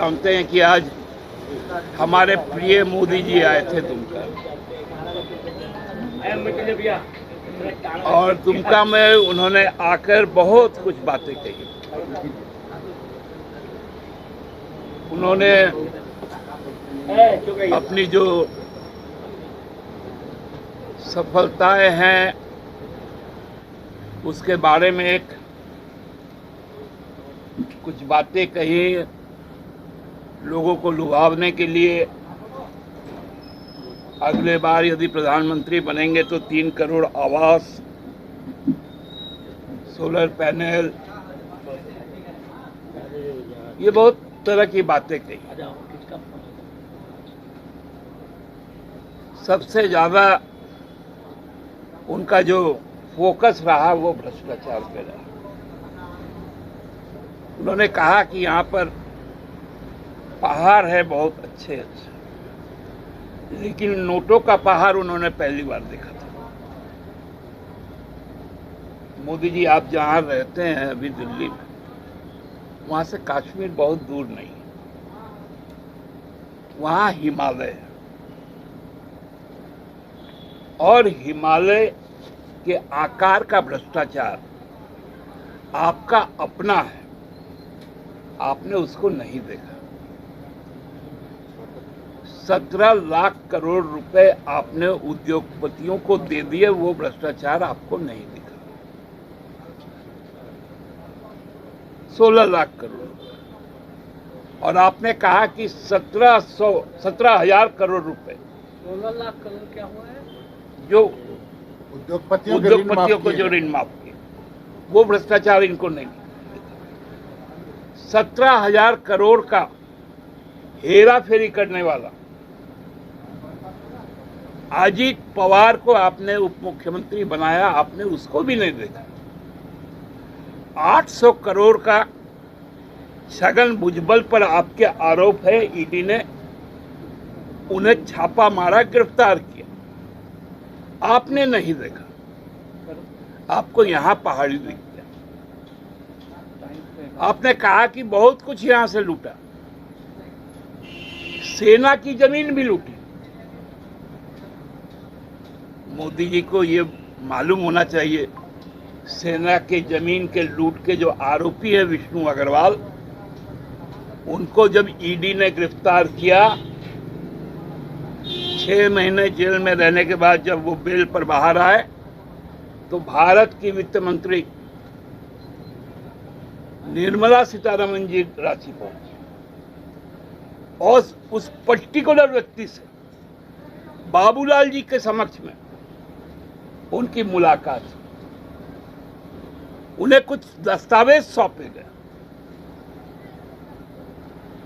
जानते हैं कि आज हमारे प्रिय मोदी जी आए थे दुमका, और दुमका में उन्होंने आकर बहुत कुछ बातें कही। उन्होंने अपनी जो सफलताएं हैं उसके बारे में कुछ बातें कही, लोगों को लुभावने के लिए। अगले बार यदि प्रधानमंत्री बनेंगे तो 3 करोड़ आवास, सोलर पैनल, ये बहुत तरह की बातें कही। सबसे ज्यादा उनका जो फोकस रहा वो भ्रष्टाचार पे रहा। उन्होंने कहा कि यहाँ पर पहाड़ है बहुत अच्छे अच्छे, लेकिन नोटों का पहाड़ उन्होंने पहली बार देखा था। मोदी जी, आप जहाँ रहते हैं अभी दिल्ली में, वहाँ से कश्मीर बहुत दूर नहीं है, वहाँ हिमालय है, और हिमालय के आकार का भ्रष्टाचार आपका अपना है, आपने उसको नहीं देखा। 17 लाख करोड़ रुपए आपने उद्योगपतियों को दे दिए, वो भ्रष्टाचार आपको नहीं दिखा। 16 लाख करोड़ रुपए, और आपने कहा कि 17,000 करोड़ रुपए 16 लाख करोड़ क्या हुआ है? जो उद्योगपतियों को जो ऋण माफ किए, वो भ्रष्टाचार इनको नहीं दिखा। 17,000 करोड़ का हेरा फेरी करने वाला अजीत पवार को आपने उप मुख्यमंत्री बनाया, आपने उसको भी नहीं देखा। 800 करोड़ का छगन भुजबल पर आपके आरोप है, ईडी ने उन्हें छापा मारा, गिरफ्तार किया, आपने नहीं देखा। आपको यहां पहाड़ी दिख गया। आपने कहा कि बहुत कुछ यहां से लूटा, सेना की जमीन भी लूटी। मोदी जी को ये मालूम होना चाहिए, सेना के जमीन के लूट के जो आरोपी है विष्णु अग्रवाल, उनको जब ईडी ने गिरफ्तार किया, 6 महीने जेल में रहने के बाद जब वो बेल पर बाहर आए, तो भारत की वित्त मंत्री निर्मला सीतारमण जी रांची पहुंची, और उस पर्टिकुलर व्यक्ति से बाबूलाल जी के समक्ष में उनकी मुलाकात, उन्हें कुछ दस्तावेज सौंपे गए।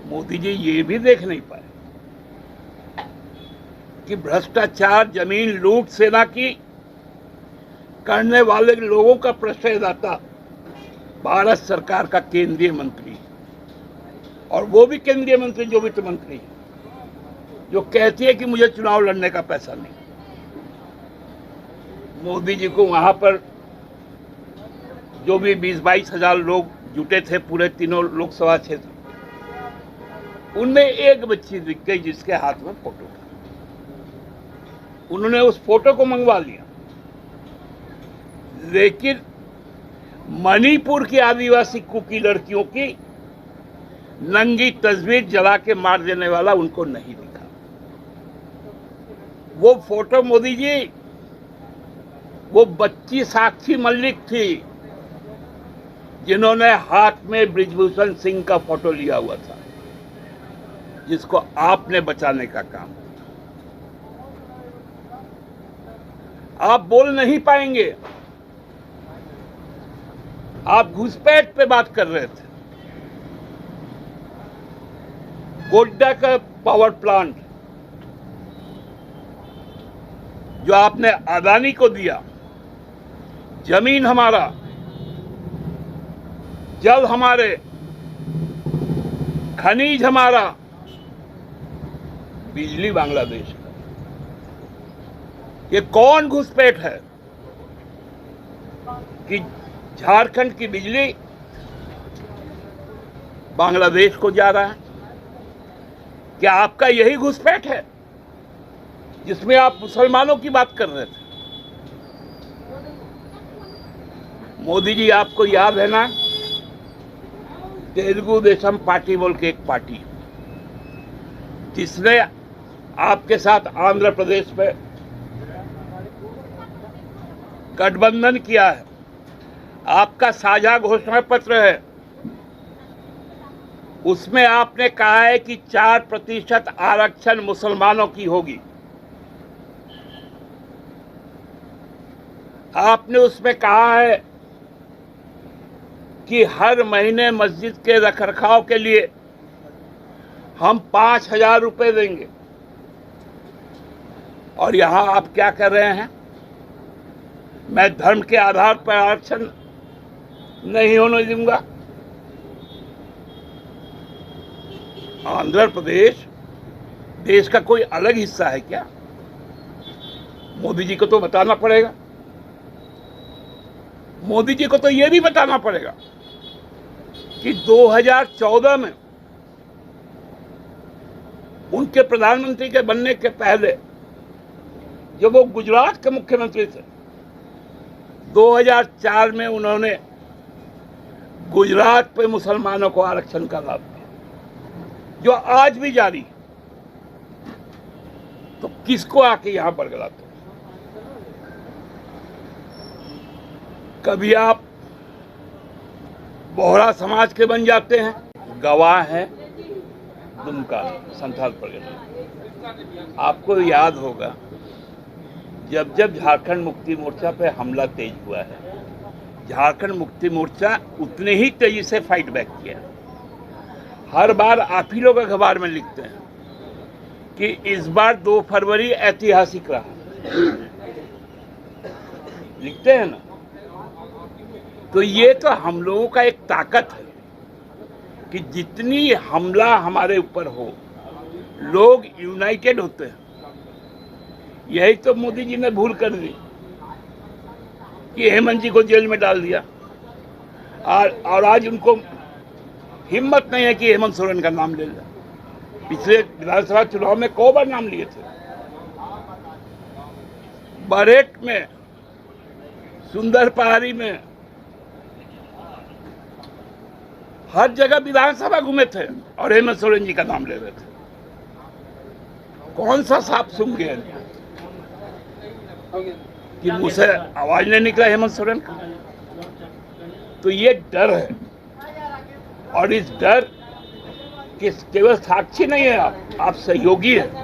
मोदी जी ये भी देख नहीं पाए कि भ्रष्टाचार, जमीन लूट सेना की करने वाले लोगों का प्रश्रयदाता भारत सरकार का केंद्रीय मंत्री, और वो भी केंद्रीय मंत्री जो वित्त मंत्री है, जो कहती है कि मुझे चुनाव लड़ने का पैसा नहीं। मोदी जी को वहां पर जो भी 20-22 हजार लोग जुटे थे पूरे तीनों लोकसभा क्षेत्र, उनमें एक बच्ची दिख गई जिसके हाथ में फोटो था। उन्होंने उस फोटो को मंगवा लिया, लेकिन मणिपुर की आदिवासी कुकी लड़कियों की नंगी तस्वीर जला के मार देने वाला उनको नहीं दिखा। वो फोटो, मोदी जी, वो बच्ची साक्षी मल्लिक थी जिन्होंने हाथ में बृजभूषण सिंह का फोटो लिया हुआ था, जिसको आपने बचाने का काम। आप बोल नहीं पाएंगे, आप घुसपैठ पे बात कर रहे थे। गोड्डा का पावर प्लांट जो आपने अदानी को दिया, जमीन हमारा, जल हमारे, खनिज हमारा, बिजली बांग्लादेश का। ये कौन घुसपैठ है कि झारखंड की बिजली बांग्लादेश को जा रहा है, क्या आपका यही घुसपैठ है जिसमें आप मुसलमानों की बात कर रहे थे? मोदी जी, आपको याद है ना, तेलुगु देशम पार्टी बोल के एक पार्टी जिसने आपके साथ आंध्र प्रदेश में गठबंधन किया है, आपका साझा घोषणा पत्र है, उसमें आपने कहा है कि 4% आरक्षण मुसलमानों की होगी। आपने उसमें कहा है कि हर महीने मस्जिद के रखरखाव के लिए हम 5,000 रुपए देंगे, और यहां आप क्या कर रहे हैं? मैं धर्म के आधार पर आरक्षण नहीं होने दूंगा। आंध्र प्रदेश देश का कोई अलग हिस्सा है क्या? मोदी जी को तो बताना पड़ेगा। मोदी जी को तो यह भी बताना पड़ेगा कि 2014 में उनके प्रधानमंत्री के बनने के पहले जब वो गुजरात के मुख्यमंत्री थे, 2004 में उन्होंने गुजरात पे मुसलमानों को आरक्षण का लाभ दिया, जो आज भी जारी। तो किसको आके यहां बरगलाते? कभी आप बोहरा समाज के बन जाते हैं। गवाह है दुमका संथाल परगना। आपको याद होगा जब जब झारखंड मुक्ति मोर्चा पे हमला तेज हुआ है, झारखंड मुक्ति मोर्चा उतने ही तेजी से फाइट बैक किया। हर बार आप ही लोग अखबार में लिखते हैं कि इस बार 2 फरवरी ऐतिहासिक रहा, लिखते हैं ना। तो ये तो हम लोगों का एक ताकत है कि जितनी हमला हमारे ऊपर हो, लोग यूनाइटेड होते हैं। यही तो मोदी जी ने भूल कर दी कि हेमंत जी को जेल में डाल दिया, और आज उनको हिम्मत नहीं है कि हेमंत सोरेन का नाम ले लें। पिछले विधानसभा चुनाव में 2 बार नाम लिए थे। बरेट में, सुंदर पहाड़ी में, हर जगह विधानसभा घूमे थे और हेमंत सोरेन जी का नाम ले रहे थे। कौन सा सांप सूंघ गया कि मुझसे आवाज नहीं निकला हेमंत सोरेन का? तो ये डर है, और इस डर के केवल साक्षी नहीं है आप सहयोगी है।